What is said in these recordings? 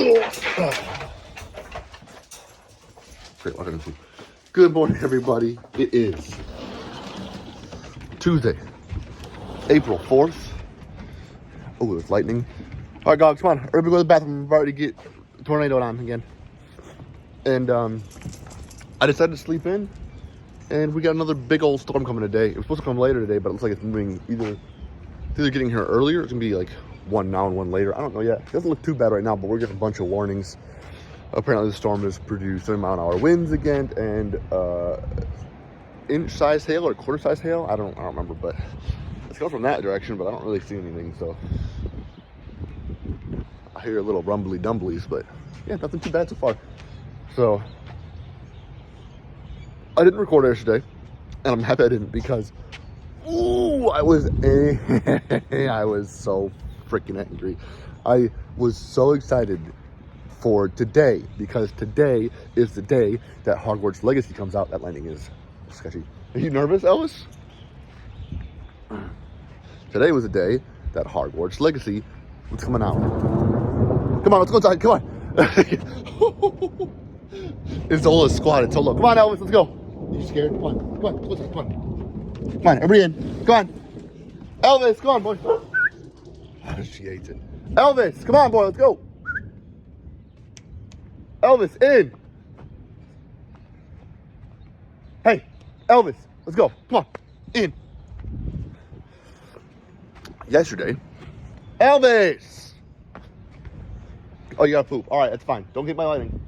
Great, what can I see? Good morning, everybody. It is Tuesday, April 4th. Oh, it's lightning. All right, dogs, come on. Everybody go to the bathroom. We're about to get a tornado on again. And I decided to sleep in. And we got another big old storm coming today. It was supposed to come later today, but it looks like it's moving either getting here earlier. It's going to be like one now and one later. I don't know yet. It doesn't look too bad right now, but we're getting a bunch of warnings. Apparently the storm has produced 30-mile-an-hour winds again, and inch-size hail or quarter-size hail. I don't remember, but it's going from that direction, but I don't really see anything, so I hear little rumbly dumblies, but yeah, nothing too bad so far. So I didn't record yesterday, and I'm happy I didn't, because I was so freaking angry. I was so excited for today, because today is the day that Hogwarts Legacy comes out. That landing is sketchy. Are you nervous, Elvis? Today was the day that Hogwarts Legacy was coming out. Come on, let's go inside. Come on. It's the whole squad. It's so low. Come on, Elvis, let's go. Are you scared? Come on. Come on. Come on. Come on, everybody in. Come on. Elvis, come on, boy. Oh, she hates it. Elvis, come on, boy, let's go. Elvis, in. Hey, Elvis, let's go. Come on, in. Yesterday, Elvis. Oh, you gotta poop. All right, that's fine. Don't get my lighting.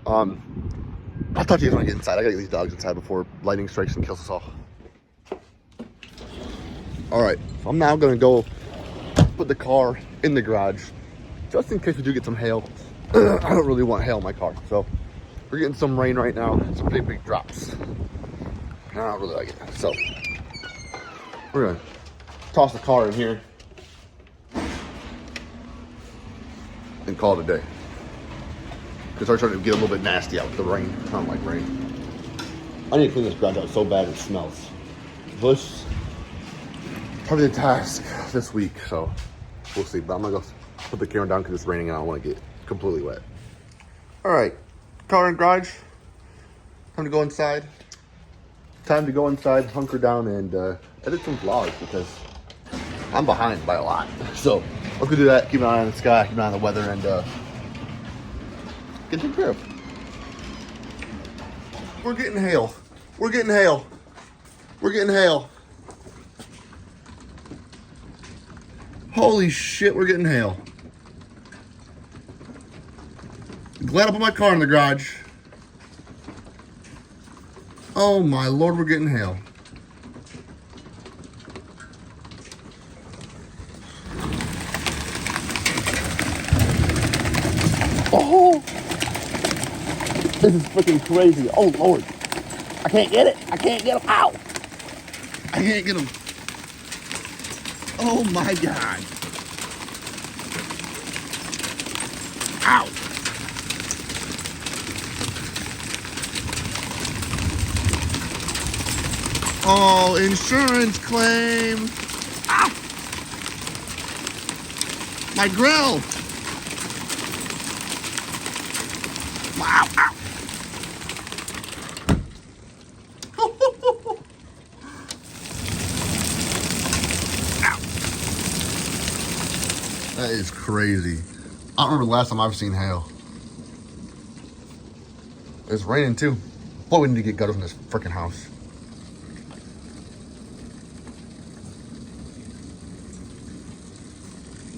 I'll talk to you guys when I get inside. I gotta get these dogs inside before lightning strikes and kills us all. All right, so I'm now gonna go put the car in the garage, just in case we do get some hail. I don't really want hail in my car, so we're getting some rain right now, some pretty big drops. I don't really like it, so we're gonna toss the car in here and call it a day. It's starting to get a little bit nasty out with the rain. I don't like rain. I need to clean this garage out so bad it smells. This probably the task this week, so we'll see. But I'm gonna go put the camera down because it's raining and I don't want to get completely wet. All right, car in garage. Time to go inside. Time to go inside, hunker down, and edit some vlogs because I'm behind by a lot. So let's go do that. Keep an eye on the sky, keep an eye on the weather, and get taken care of. We're getting hail. We're getting hail. We're getting hail. Holy shit, we're getting hail. Glad I put my car in the garage. Oh my Lord, we're getting hail. Oh, this is freaking crazy. Oh Lord, I can't get it. I can't get him. Ow! I can't get him. Oh my God. Ow. Oh, insurance claim. Ah. My grill. Wow. Ow. That is crazy. I don't remember the last time I've seen hail. It's raining too. Boy, we need to get gutters in this freaking house.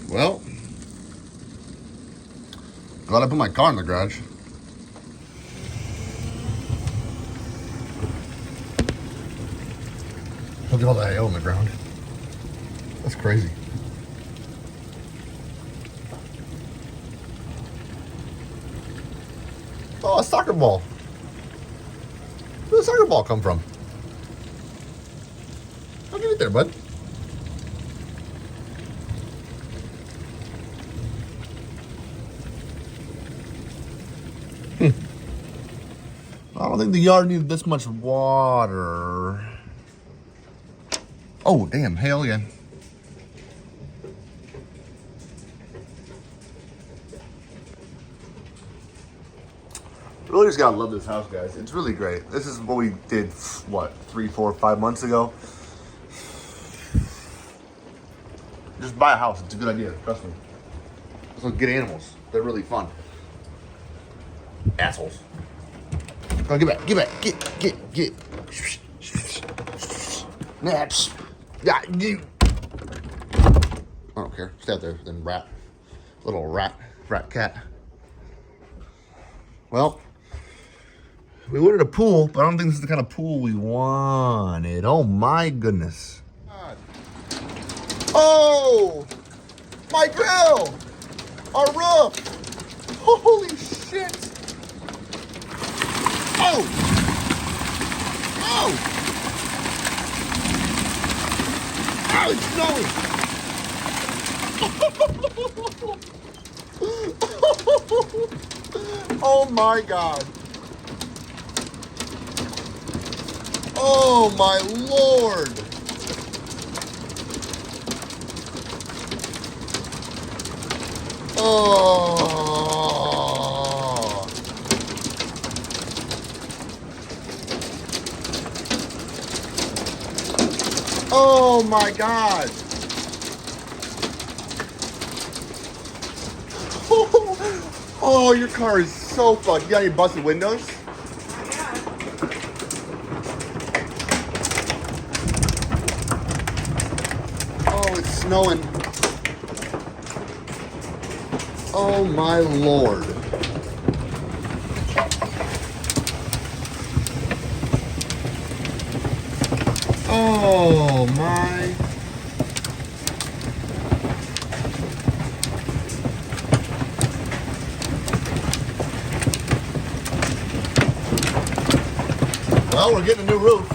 Well, glad I put my car in the garage. Look at all that hail on the ground. That's crazy. Oh, a soccer ball. Where did the soccer ball come from? I'll get it there, bud. I don't think the yard needs this much water. Oh, damn, hail again. Really just gotta love this house, guys. It's really great. This is what we did, what, 3, 4, 5 months ago? Just buy a house. It's a good idea. Trust me. So get animals. They're really fun. Assholes. Come on, get back. Get back. Get. Naps. Yeah, you. I don't care. Stay out there. Then rat. Little rat cat. Well, we wanted a pool, but I don't think this is the kind of pool we wanted. Oh my goodness. God. Oh! My grill! Our roof! Holy shit! Oh! Oh! Ow, it's snowing! Oh my god. Oh my lord. Oh. Oh my god. Oh, your car is so fucked. You got any busted windows? Oh, it's snowing. Oh my lord. Oh my. Well, we're getting a new roof.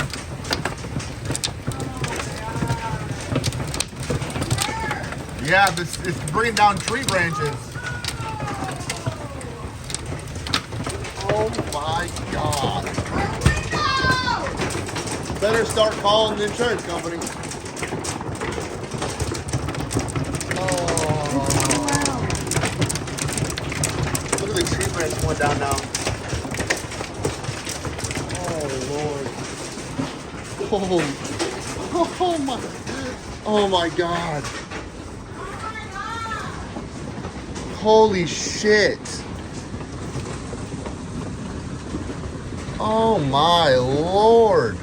Yeah, it's bringing down tree branches. Oh my god. Better start calling the insurance company. Oh. Look at the tree branch going down now. Oh my god. Holy shit. Oh my lord.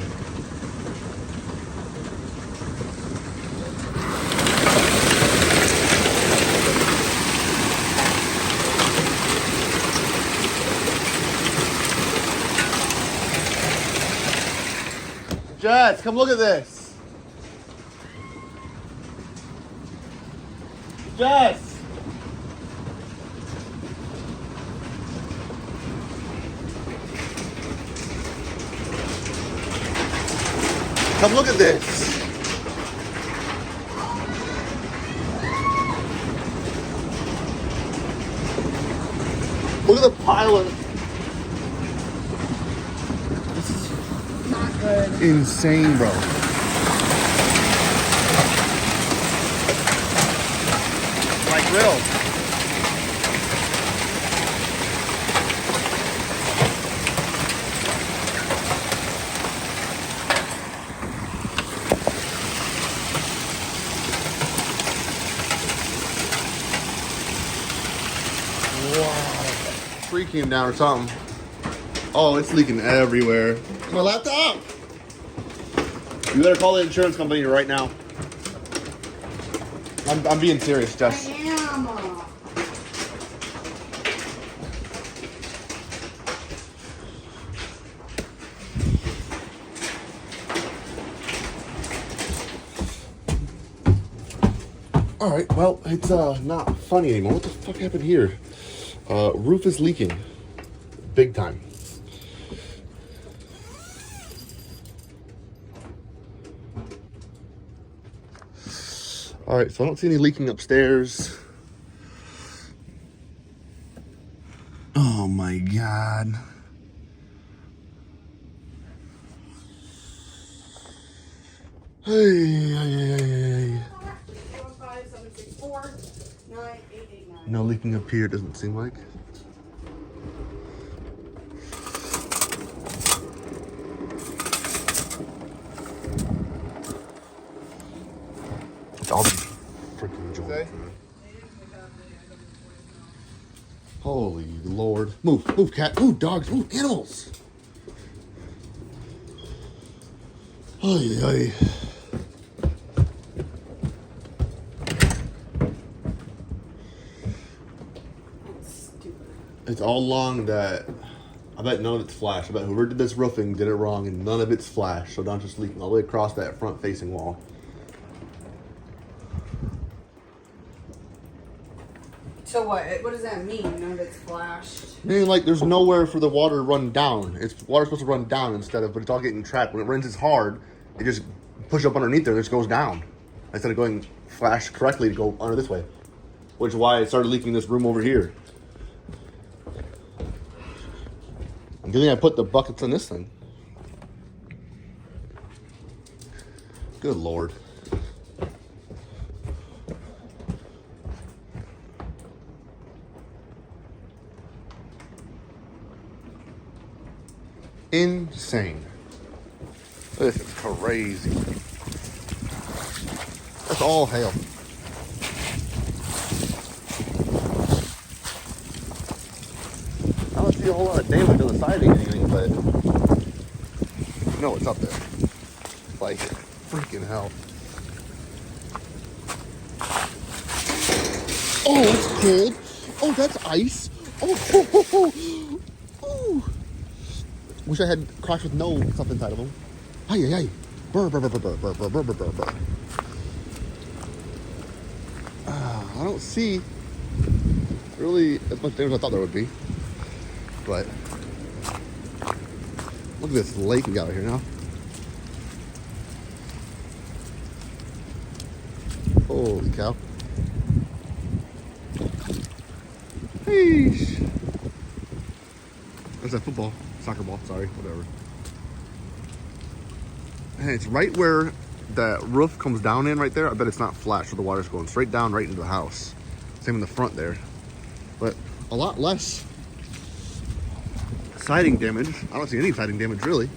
Jess, come look at this. Jess. Come look at this. Look at the pile of... Good. Insane, bro. My grill. Wow. Tree came down or something. Oh, it's leaking everywhere. My laptop. You better call the insurance company right now. I'm being serious, Jess. I am. All right, well, it's not funny anymore. What the fuck happened here? Roof is leaking. Big time. All right, so I don't see any leaking upstairs. Oh my God. Hey. 764-9889. No leaking up here, doesn't seem like. All these freaking joints, man. Holy Lord. Move, move, cat. Move, dogs. Move, animals. Ay, ay. It's all along that I bet none of it's flash. I bet whoever did this roofing did it wrong and none of it's flash. So now it's just leaking all the way across that front facing wall. So what? What does that mean? None of it's flashed? Meaning like there's nowhere for the water to run down. It's water's supposed to run down instead of, but it's all getting trapped. When it rinses hard, it just pushes up underneath there and it just goes down. Instead of going flash correctly to go under this way. Which is why it started leaking this room over here. I'm thinking I put the buckets in this thing. Good Lord. Insane. This is crazy. That's all hail. I don't see a whole lot of damage on the siding or anything, but you know what's up there. Like, freaking hell. Oh, that's cold. Oh, that's ice. Oh. Wish I had cracks with no stuff inside of them. Ay, ay, ay. Burr, burr, burr, burr, burr, burr, burr, burr, burr, burr. I don't see really as much damage as I thought there would be. But look at this lake we got out here now. Holy cow. Sheesh. There's that football. Soccer ball, sorry, whatever. And it's right where that roof comes down in right there. I bet it's not flat, so the water's going straight down right into the house. Same in the front there. But a lot less siding damage. I don't see any siding damage really.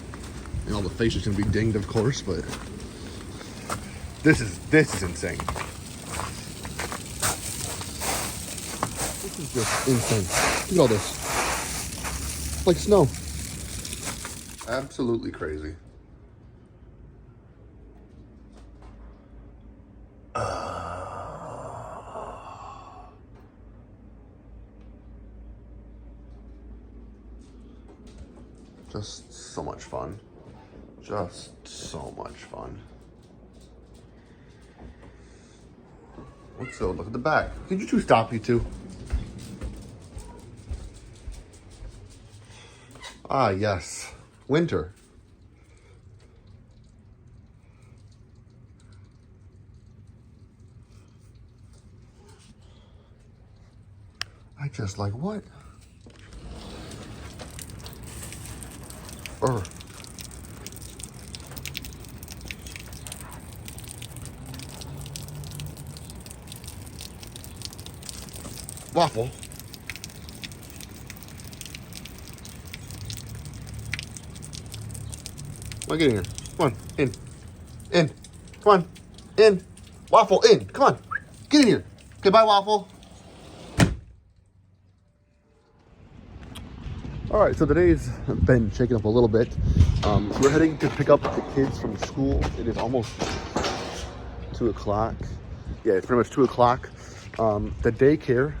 And all the face is gonna be dinged, of course, but this is insane. This is just insane. Look at all this. It's like snow. Absolutely crazy. Just so much fun. Just so much fun. Let's go look at the back. Could you two stop, you two? Ah, yes. Winter. I just like what? Waffle. Come on, get in here. Come on, in. In. Come on, in. Waffle, in. Come on, get in here. Okay, bye, Waffle. All right, so today's been shaken up a little bit. We're heading to pick up the kids from school. It is almost 2 o'clock. Yeah, it's pretty much 2 o'clock. The daycare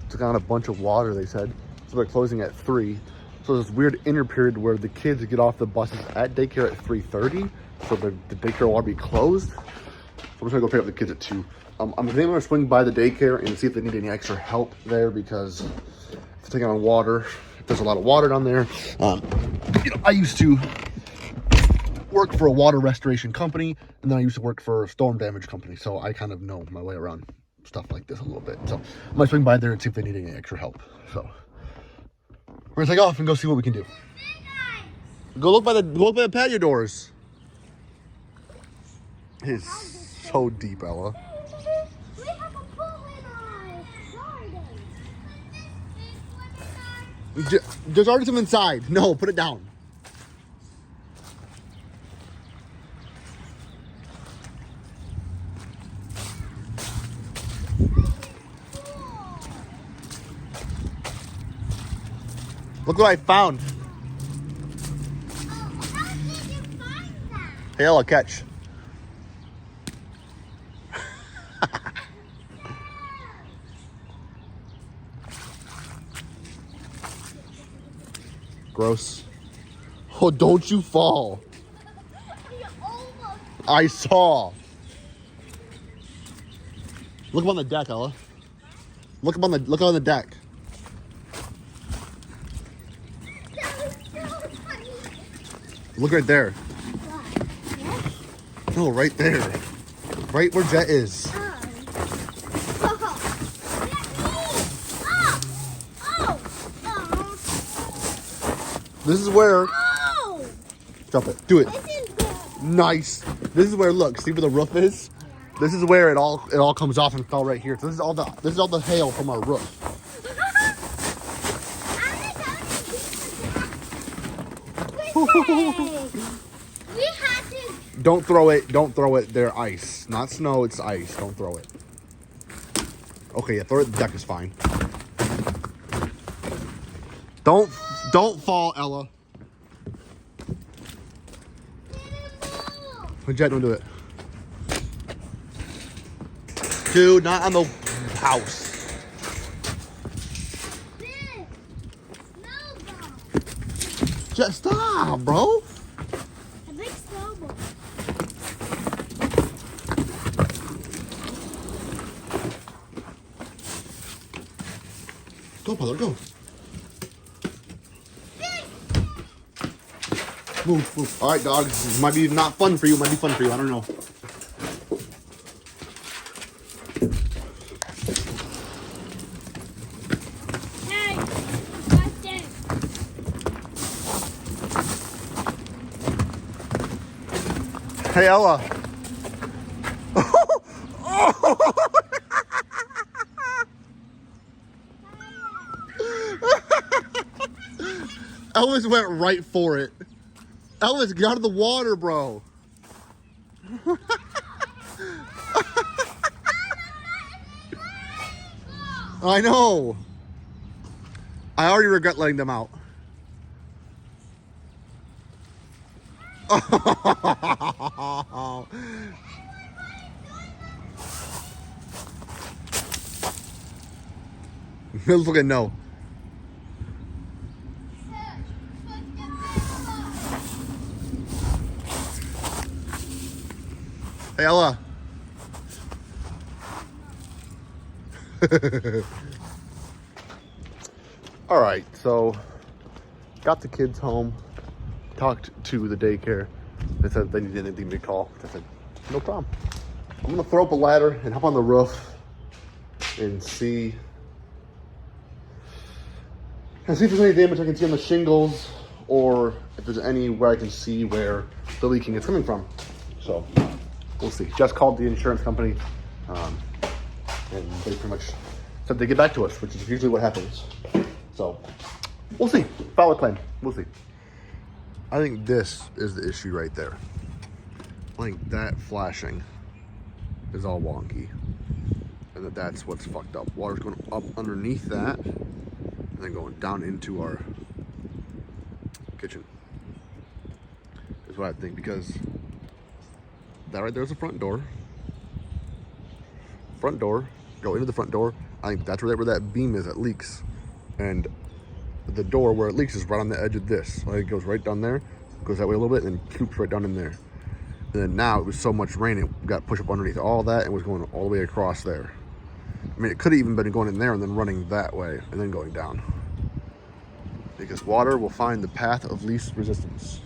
took on a bunch of water, they said. So they're closing at 3. So there's this weird inner period where the kids get off the buses at daycare at 3:30. So the daycare will be closed. So we're just gonna go pick up the kids at 2. I'm gonna swing by the daycare and see if they need any extra help there because it's taking on water. There's a lot of water down there. I used to work for a water restoration company, and then I used to work for a storm damage company, so I kind of know my way around stuff like this a little bit. So I'm gonna swing by there and see if they need any extra help. So we're gonna take off and go see what we can do. Go look by the patio doors. It's so deep, Ella. There's already some inside. No, put it down. Look what I found. How did you find that? Hey, Ella, catch. Gross. Oh, don't you fall. You almost. I saw. Look up on the deck, Ella. Look on the deck. That was so funny. Look right there. What? Yes? No, right there. Right where Jett is. Oh. Oh. Oh. This is where. Oh. Drop it. Do it. This is good. Nice. This is where. Look. See where the roof is? This is where it all comes off and fell right here. So this is all the hail from our roof. We had to. Don't throw it. Don't throw it. They're ice, not snow. It's ice. Don't throw it. Okay, yeah, throw it. The deck is fine. Don't fall, Ella. Jett, don't do it. Dude, not on the house. Jett, stop, bro. A big snowball. Go, brother, go. Move. All right, dog. This might be not fun for you. It might be fun for you. I don't know. Hey, what's this? Hey, Ella. Elvis went right for it. Elvis, get out of the water, bro. I know. I already regret letting them out. Let's look at no. Hey, Ella. All right, so got the kids home, talked to the daycare. They said they needed anything to call. I said, no problem. I'm gonna throw up a ladder and hop on the roof and see if there's any damage I can see on the shingles or if there's any where I can see where the leaking is coming from. So we'll see. Jess called the insurance company and they pretty much said they get back to us, which is usually what happens. So we'll see. File a claim. We'll see. I think this is the issue right there. I think that flashing is all wonky. And that's what's fucked up. Water's going up underneath that and then going down into our kitchen. Is what I think, because that right there's the front door. Front door, go into the front door. I think that's where that beam is that leaks. And the door where it leaks is right on the edge of this. So it goes right down there, goes that way a little bit, and then coops right down in there. And then now it was so much rain, it got pushed up underneath all that and was going all the way across there. I mean, it could have even been going in there and then running that way and then going down. Because water will find the path of least resistance.